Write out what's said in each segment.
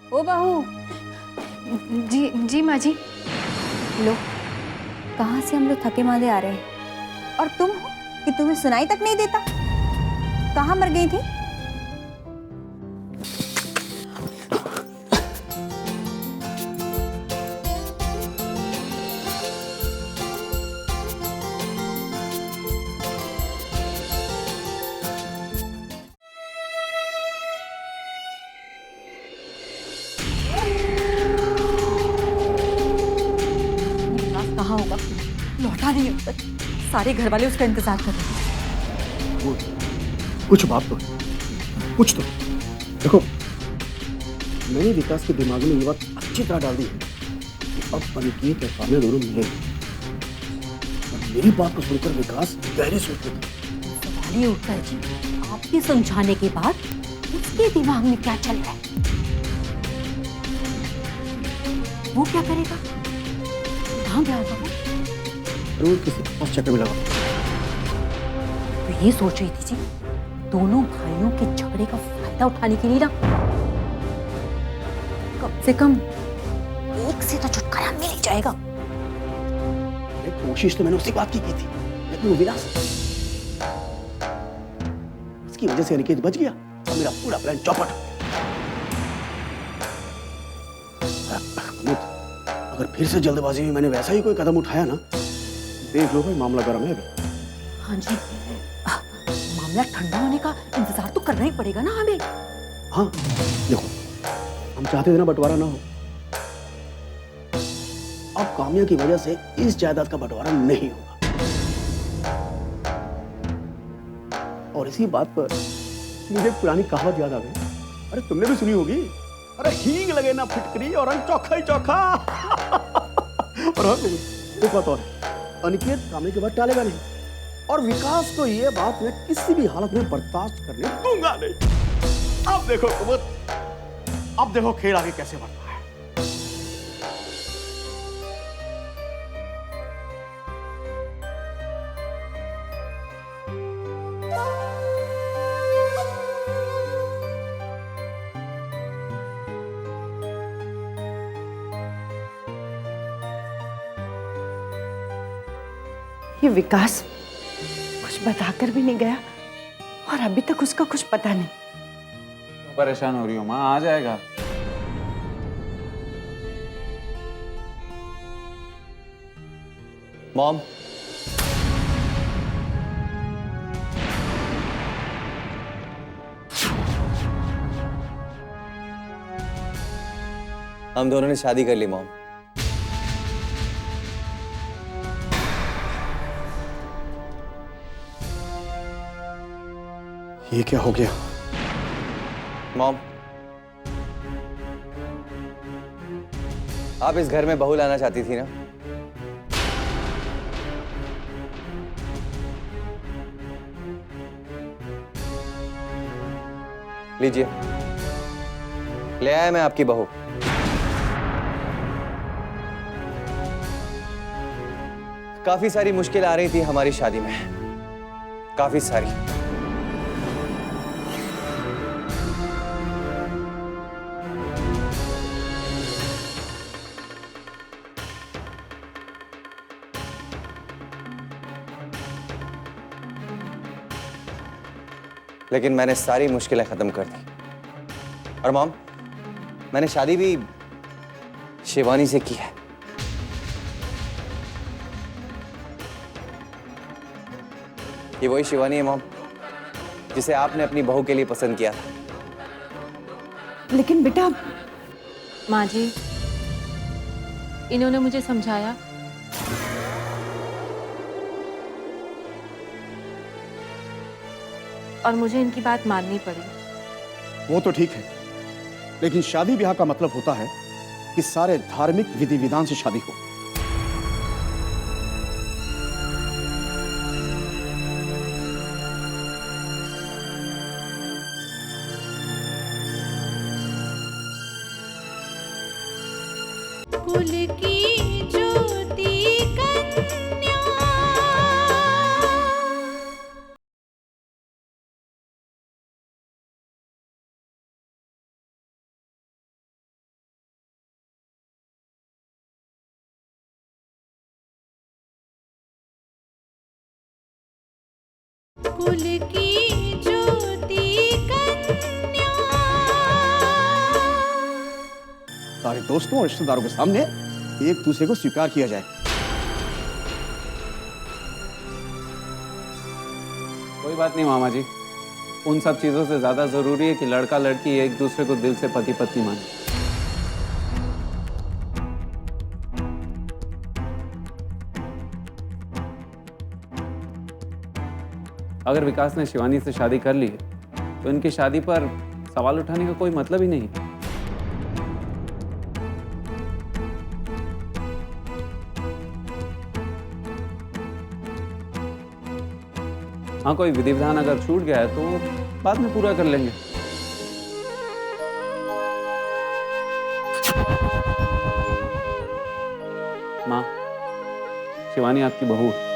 ओ बहू। जी जी माँ जी। लो, कहाँ से हम लोग थके मांदे आ रहे हैं और तुम हो कि तुम्हें सुनाई तक नहीं देता। कहाँ मर गई थी? कहाँ होगा? लौटा नहीं अब तक। सारे घर वाले उसका इंतजार कर रहे हैं। कुछ बात तो कुछ तो देखो, मैंने विकास के दिमाग में ये बात अच्छी तरह डाल दी है कि अब अनिकेत और काम्या दोनों मिलेंगे। और मेरी बात को सुनकर विकास गहरे सोच में था। सवाल ये उठता है जी, आपके समझाने के बाद उसके दिमाग में क्या चल रहा है? वो क्या करेगा? कहाँ गया होगा वो? जरूर किसी के पास चक्कर में लगा। तो ये सोच रही थी जी, दोनों भाइयों के झगड़े का फायदा उठाने के लिए ना कम से कम एक से तो छुटकारा मिल ही जाएगा। कोशिश तो मैंने उसी बात की थी, लेकिन वो विनाश, उसकी वजह से अनिकेत बच गया और मेरा पूरा प्लान चौपट हो गया। अगर फिर से जल्दबाजी में मैंने वैसा ही कोई कदम उठाया ना, देख लो भाई, मामला गर्म है अभी। हाँ जी, मामला ठंडा होने का इंतजार तो करना ही पड़ेगा ना हमें। हाँ देखो, हम चाहते थे ना बंटवारा ना हो। अब काम्या की वजह से इस जायदाद का बंटवारा नहीं होगा। और इसी बात पर मुझे पुरानी कहावत याद आ गई। अरे तुमने भी सुनी होगी, अरे हींग लगे ना फिटकरी और अंग चौखा ही चौखा। और हाँ, एक बात और है, अनिकेत काम्या के बाद टालेगा नहीं, और विकास को यह बात मैं किसी भी हालत में बर्दाश्त करने दूंगा नहीं। अब देखो कुमुद, अब देखो खेल आगे कैसे बढ़ता है। ये विकास कुछ बताकर भी नहीं गया और अभी तक उसका कुछ पता नहीं। परेशान हो रही हो माँ, आ जाएगा। मॉम, हम दोनों ने शादी कर ली मॉम। ये क्या हो गया? मॉम, आप इस घर में बहू लाना चाहती थी ना? लीजिए, ले आया मैं आपकी बहू। काफी सारी मुश्किल आ रही थी हमारी शादी में, काफी सारी। लेकिन मैंने सारी मुश्किलें खत्म कर दी। और मॉम, मैंने शादी भी शिवानी से की है। ये वही शिवानी है मॉम, जिसे आपने अपनी बहू के लिए पसंद किया था। लेकिन बेटा, माँ जी, इन्होंने मुझे समझाया और मुझे इनकी बात माननी पड़ी। वो तो ठीक है, लेकिन शादी ब्याह का मतलब होता है कि सारे धार्मिक विधि विधान से शादी हो। कुल की ज्योति कन्या। कुल की ज्योति कन्या। सारे दोस्तों और रिश्तेदारों के सामने एक दूसरे को स्वीकार किया जाए। कोई बात नहीं मामा जी, उन सब चीजों से ज्यादा जरूरी है कि लड़का लड़की एक दूसरे को दिल से पति पत्नी माने। अगर विकास ने शिवानी से शादी कर ली है तो इनकी शादी पर सवाल उठाने का कोई मतलब ही नहीं। हाँ, कोई विधि विधान अगर छूट गया है तो बाद में पूरा कर लेंगे। माँ, शिवानी आपकी बहू है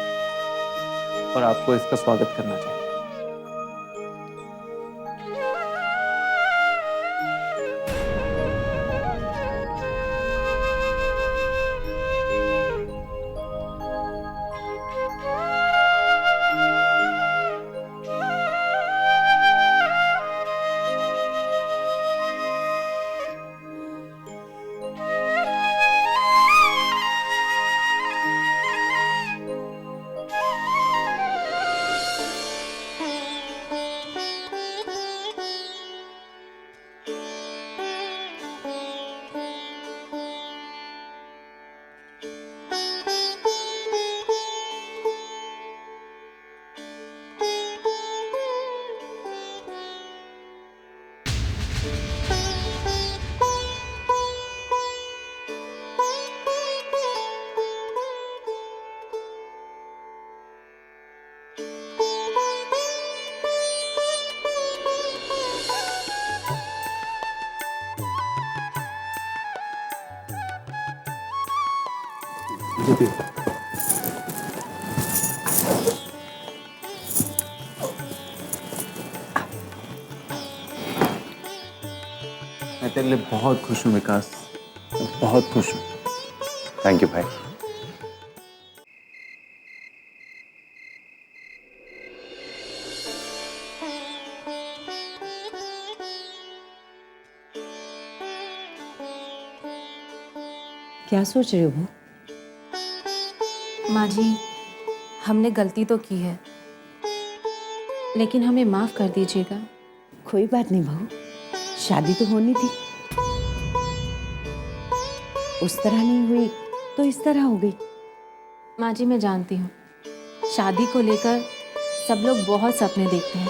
और आपको इसका स्वागत करना चाहिए। मैं तेरे लिए बहुत खुश हूँ विकास, बहुत खुश हूँ। थैंक यू भाई। क्या सोच रहे हो? माँ जी, हमने गलती तो की है, लेकिन हमें माफ कर दीजिएगा। कोई बात नहीं बहू, शादी तो होनी थी। उस तरह नहीं हुई तो इस तरह हो गई। माँ जी, मैं जानती हूँ शादी को लेकर सब लोग बहुत सपने देखते हैं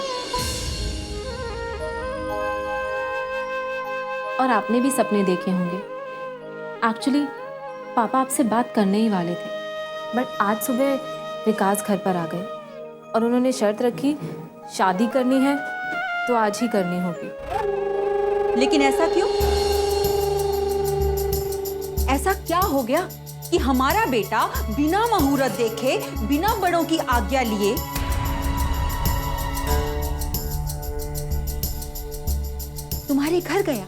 और आपने भी सपने देखे होंगे। एक्चुअली पापा आपसे बात करने ही वाले थे, बट आज सुबह विकास घर पर आ गए और उन्होंने शर्त रखी, शादी करनी है तो आज ही करनी होगी। लेकिन ऐसा क्यों? ऐसा क्या हो गया कि हमारा बेटा बिना मुहूर्त देखे, बिना बड़ों की आज्ञा लिए तुम्हारे घर गया,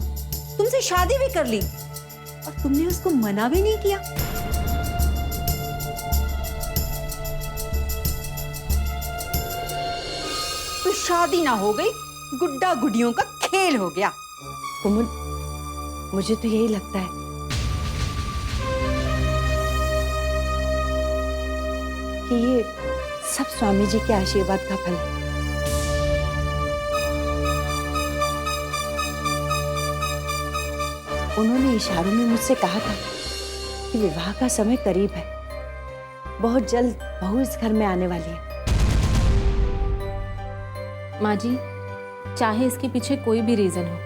तुमसे शादी भी कर ली और तुमने उसको मना भी नहीं किया। तो शादी ना हो गई, गुड्डा गुडियों का खेल हो गया। कुमुद, मुझे तो यही लगता है कि ये सब स्वामी जी के आशीर्वाद का फल है। उन्होंने इशारों में मुझसे कहा था कि विवाह का समय करीब है, बहुत जल्द बहू इस घर में आने वाली है। माँ जी, चाहे इसके पीछे कोई भी रीजन हो,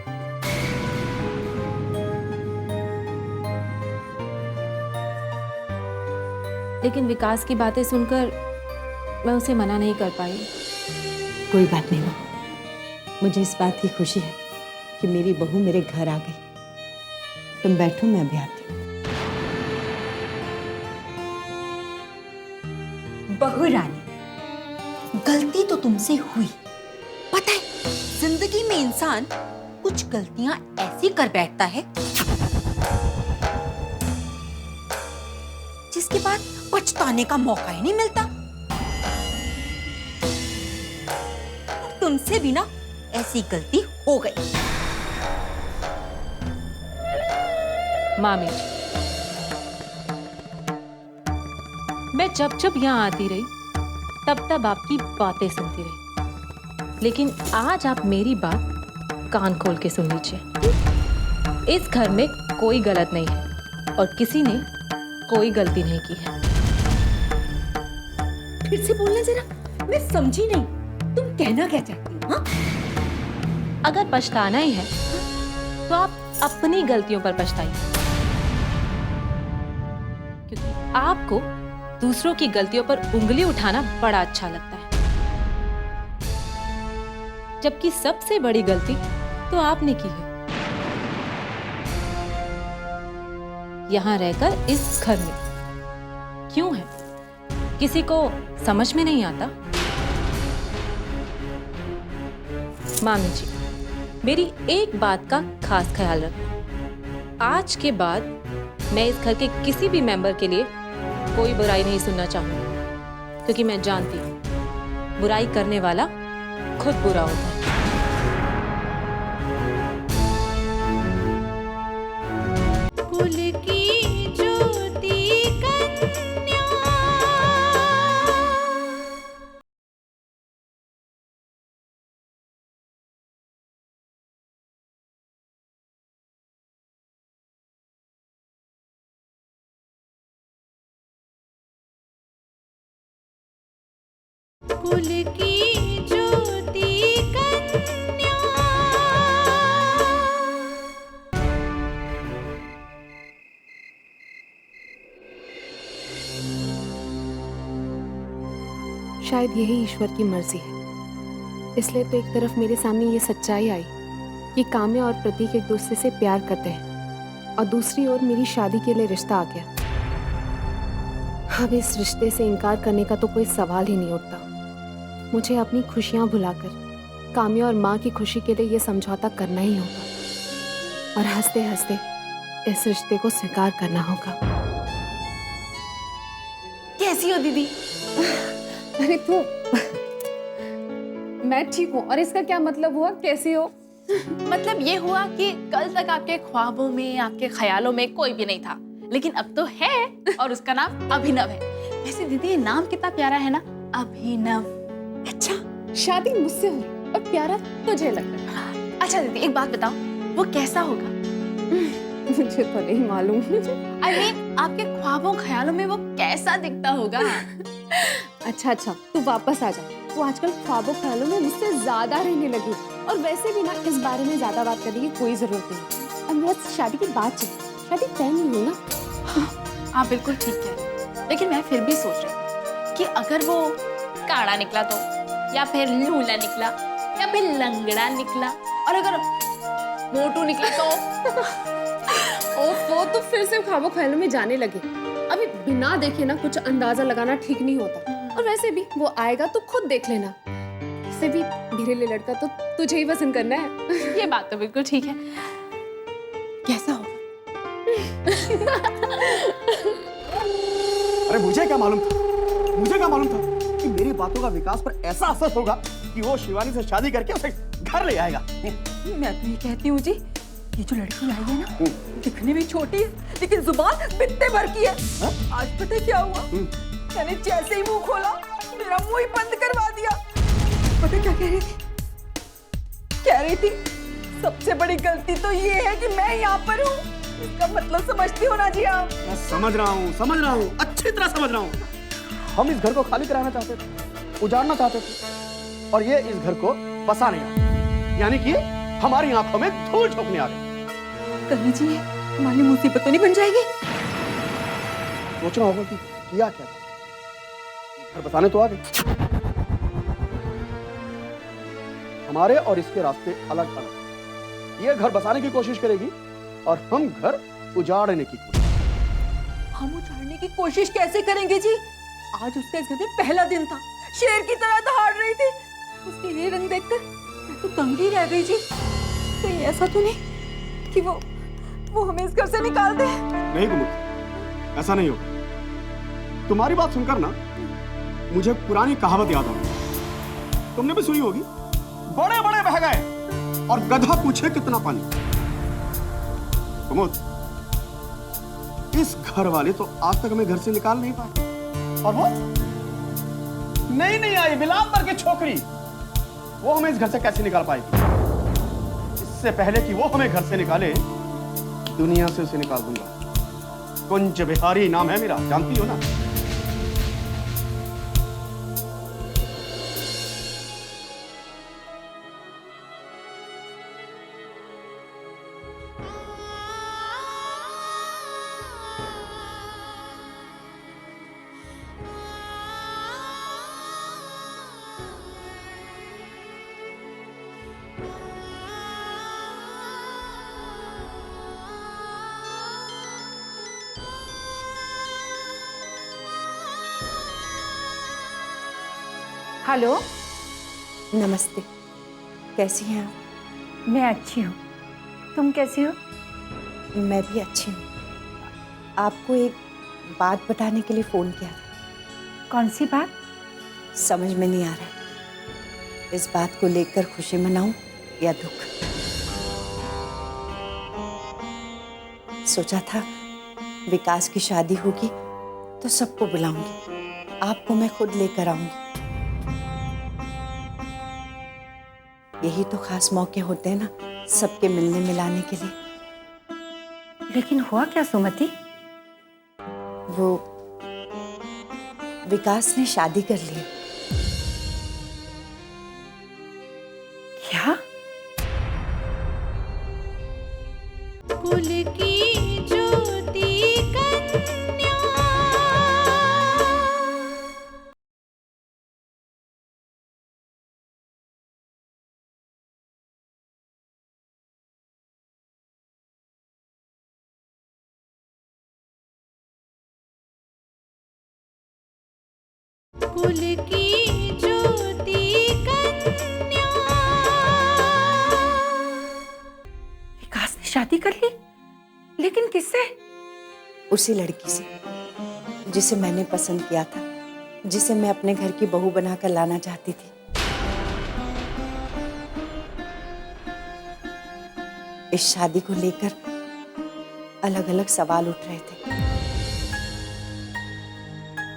लेकिन विकास की बातें सुनकर मैं उसे मना नहीं कर पाई। कोई बात नहीं माँ, मुझे इस बात की खुशी है कि मेरी बहू मेरे घर आ गई। तुम बैठो, मैं अभी आती हूँ। बहू रानी, गलती तो तुमसे हुई, पता है जिंदगी में इंसान कुछ गलतियां ऐसी कर बैठता है जिसके बाद पछताने का मौका ही नहीं मिलता। तुमसे भी ना ऐसी गलती हो गई। मामी जी, मैं जब जब यहाँ आती रही तब तब आपकी बातें सुनती रही, लेकिन आज आप मेरी बात कान खोल के सुन लीजिए। इस घर में कोई गलत नहीं है और किसी ने कोई गलती नहीं की है। फिर से बोलना जरा, मैं समझी नहीं, तुम कहना क्या चाहती हो? हाँ? अगर पछताना ही है तो आप अपनी गलतियों पर पछताइए, क्योंकि आपको दूसरों की गलतियों पर उंगली उठाना बड़ा अच्छा लगता है, जबकि सबसे बड़ी गलती तो आपने की है, यहां रहकर इस घर में। क्यों है? किसी को समझ में नहीं आता? मामी जी, मेरी एक बात का खास ख्याल रखना, आज के बाद मैं इस घर के किसी भी मेंबर के लिए कोई बुराई नहीं सुनना चाहूंगी, क्योंकि मैं जानती हूं बुराई करने वाला खुद बुरा होता है। कुल की ज्योति कन्या। कुल की ज्योति कन्या। शायद यही ईश्वर की मर्जी है, इसलिए तो एक तरफ मेरे सामने ये सच्चाई आई कि काम्या और प्रतीक एक दूसरे से प्यार करते हैं, और दूसरी ओर मेरी शादी के लिए रिश्ता आ गया। अब इस रिश्ते से इनकार करने का तो कोई सवाल ही नहीं उठता। मुझे अपनी खुशियां भुलाकर काम्या और माँ की खुशी के लिए ये समझौता करना ही होगा, और हंसते हंसते इस रिश्ते को स्वीकार करना होगा। कैसी हो दीदी? अरे तू मैं ठीक हूँ, और इसका क्या मतलब हुआ कैसे हो? मतलब ये हुआ कि कल तक आपके ख्वाबों में, आपके ख्यालों में कोई भी नहीं था, लेकिन अब तो है, और उसका नाम अभिनव है। वैसे दीदी ये नाम कितना प्यारा है ना, अभिनव। अच्छा, शादी मुझसे हुई और प्यारा तुझे लग रहा है। अच्छा दीदी एक बात बताओ, वो कैसा होगा? मुझे तो नहीं मालूम। I mean, आपके ख्वाबों ख्यालों में वो कैसा दिखता होगा? अच्छा, तू वापस आ जा। वो आजकल ख्वाबों ख्यालों में मुझसे ज्यादा रहने लगी, और वैसे भी ना इस बारे में ज्यादा बात करने की कोई जरूरत नहीं। अब मेरा शादी की बात चल, शादी तय नहीं हुई ना। आप बिल्कुल ठीक कह रहे हैं, लेकिन मैं फिर भी सोच रही हूँ कि अगर वो काड़ा निकला तो, या फिर लूला निकला, या फिर लंगड़ा निकला, और अगर मोटू निकला तो ओफ, वो तो फिर से ख्वाबों ख्यालों में जाने लगे। अभी बिना देखे ना कुछ अंदाजा लगाना ठीक नहीं होता। और वैसे भी वो आएगा तो खुद देख लेना। इससे भी मेरे लिए लड़का तो तुझे ही पसंद करना है। ये बात तो बिल्कुल ठीक है। कैसा होगा? अरे मुझे क्या मालूम था कि मेरी बातों का विकास पर ऐसा असर होगा कि वो शिवानी से शादी करके उसे घर ले आएगा। मैं तो ये कहती हूँ जी, ये जो लड़की आई है ना, दिखने में छोटी है लेकिन जुबान पित्ते भर की है। आज पता है क्या हुआ? मैंने जैसे ही मुंह खोला, मेरा मुंह ही बंद करवा दिया। पता क्या कह रही थी? कह रही थी सबसे बड़ी गलती तो ये है कि मैं यहाँ पर हूँ। इसका मतलब समझती हो ना जी आप? मैं समझ रहा हूँ, अच्छी तरह समझ रहा हूँ। हम इस घर को खाली कराना चाहते थे, उजाड़ना चाहते थे, और ये इस घर को बसाने आ गए। यानी कि हमारी आंखों में धूल झोंकने आ गए। कहीं जी हमारी मुसीबत तो नहीं बन जाएगी? सोचना होगा कि किया क्या था। घर बसाने तो आ गए। हमारे और इसके रास्ते अलग अलग। ये घर बसाने की कोशिश करेगी और हम घर उजाड़ने की कोशिश। हम उजाड़ने की कोशिश कैसे करेंगे जी? आज उसके इस घर में पहला दिन था, शेर की तरह दहाड़ रही थी। उसके ये रंग देखकर मैं तो दंग ही रह गई जी। कहीं ऐसा तो नहीं कि वो हमें इस घर से निकाल दे? नहीं गुमत, ऐसा नहीं होगा। तुम्हारी बात सुनकर ना मुझे पुरानी कहावत याद आ गई। तुमने भी सुनी होगी, बड़े बड़े बह गए और गधा पूछे कितना पानी। गुमत, इस घर वाले तो आज तक हमें घर से निकाल नहीं पाए, और वो नहीं आई बिलावल की छोकरी, वो हमें इस घर से कैसे निकाल पाएगी? इससे पहले कि वो हमें घर से निकाले, दुनिया से उसे निकाल दूंगा। कुंज बिहारी नाम है मेरा, जानती हो ना? हेलो, नमस्ते, कैसी हैं आप? मैं अच्छी हूँ, तुम कैसी हो? मैं भी अच्छी हूँ। आपको एक बात बताने के लिए फ़ोन किया था। कौन सी बात? समझ में नहीं आ रहा है, इस बात को लेकर खुशी मनाऊं या दुख। सोचा था विकास की शादी होगी तो सबको बुलाऊंगी, आपको मैं खुद लेकर आऊंगी। यही तो खास मौके होते हैं ना, सबके मिलने मिलाने के लिए। लेकिन हुआ क्या सुमति? वो विकास ने शादी कर ली। क्या? कुल की ज्योति कन्या। कुल की ज्योति कन्या। विकास ने शादी कर ली? लेकिन किससे? उसी लड़की से जिसे मैंने पसंद किया था, जिसे मैं अपने घर की बहू बनाकर लाना चाहती थी। इस शादी को लेकर अलग अलग सवाल उठ रहे थे।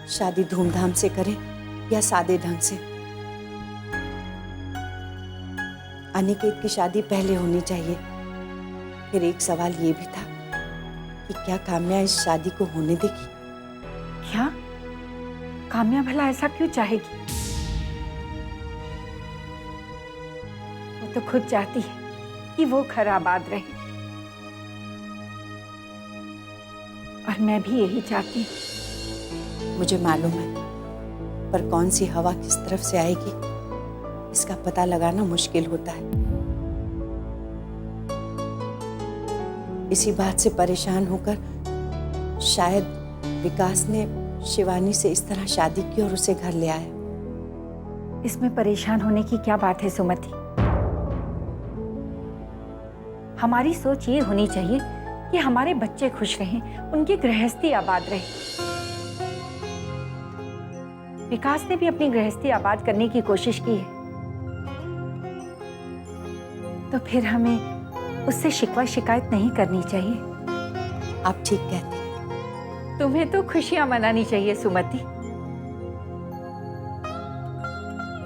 शादी धूमधाम से करें या सादे ढंग से। अनिकेत की शादी पहले होनी चाहिए। फिर एक सवाल ये भी था कि क्या काम्या इस शादी को होने देगी? क्या? काम्या भला ऐसा क्यों चाहेगी? वो तो खुद चाहती है कि वो घर आबाद रहे, और मैं भी यही चाहती हूँ। मुझे मालूम है, पर कौन सी हवा किस तरफ से आएगी इसका पता लगाना मुश्किल होता है। इसी बात से परेशान होकर शायद विकास ने शिवानी से इस तरह शादी की और उसे घर ले आया। इसमें परेशान होने की क्या बात है सुमति? हमारी सोच ये होनी चाहिए कि हमारे बच्चे खुश रहें, उनकी गृहस्थी आबाद रहे। विकास ने भी अपनी गृहस्थी आबाद करने की कोशिश की है, तो फिर हमें उससे शिकवा शिकायत नहीं करनी चाहिए। आप ठीक कहती हैं। तुम्हें तो खुशियां मनानी चाहिए सुमति।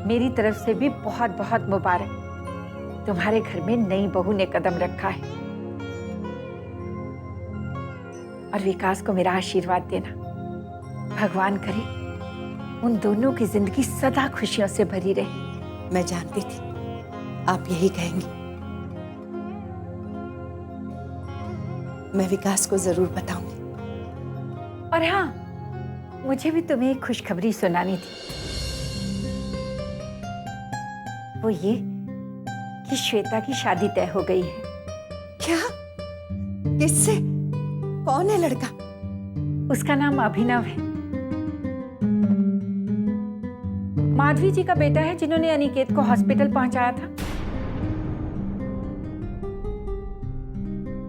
मेरी तरफ से भी बहुत बहुत मुबारक, तुम्हारे घर में नई बहू ने कदम रखा है। और विकास को मेरा आशीर्वाद देना। भगवान करे उन दोनों की जिंदगी सदा खुशियों से भरी रहे। मैं जानती थी आप यही कहेंगी। मैं विकास को जरूर बताऊंगी। और हाँ, मुझे भी तुम्हें एक खुशखबरी सुनानी थी। वो ये कि श्वेता की शादी तय हो गई है। क्या? किससे? कौन है लड़का? उसका नाम अभिनव है। माधवी जी का बेटा है, जिन्होंने अनिकेत को हॉस्पिटल पहुंचाया था।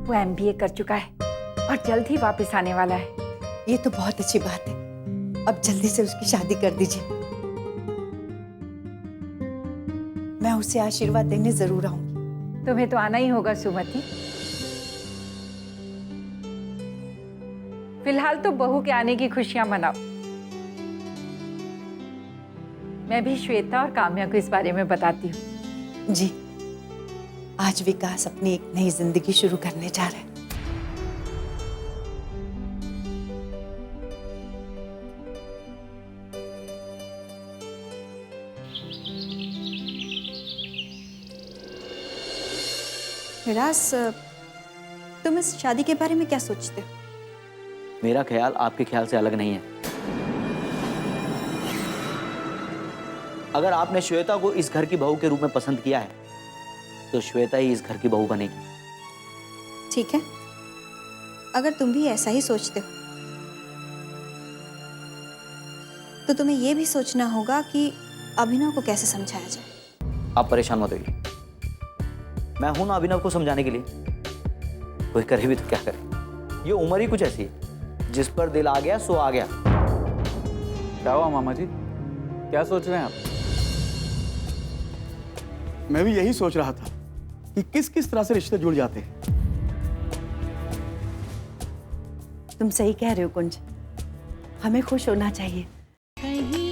वो MBA कर चुका है और जल्द ही वापस आने वाला है। ये तो बहुत अच्छी बात है। अब जल्दी से उसकी शादी कर दीजिए। मैं उसे आशीर्वाद देने जरूर आऊंगी। तुम्हें तो आना ही होगा सुमति। फिलहाल तो बहू के आने की खुशियां मनाओ। मैं भी श्वेता और काम्या को इस बारे में बताती हूँ। जी, आज विकास अपनी एक नई जिंदगी शुरू करने जा रहा है। विरास, तुम इस शादी के बारे में क्या सोचते हो? मेरा ख्याल आपके ख्याल से अलग नहीं है। अगर आपने श्वेता को इस घर की बहू के रूप में पसंद किया है तो श्वेता ही इस घर की बहू बनेगी। ठीक है, अगर तुम भी ऐसा ही सोचते हो तो तुम्हें यह भी सोचना होगा कि अभिनव को कैसे समझाया जाए। आप परेशान मत होइए, मैं हूं ना अभिनव को समझाने के लिए। कोई करे भी तो क्या करे, ये उम्र ही कुछ ऐसी है, जिस पर दिल आ गया सो आ गया। क्या हुआ मामा जी, क्या सोच रहे हैं आप? मैं भी यही सोच रहा था कि किस किस तरह से रिश्ते जुड़ जाते हैं। तुम सही कह रहे हो कुंज, हमें खुश होना चाहिए। कहीं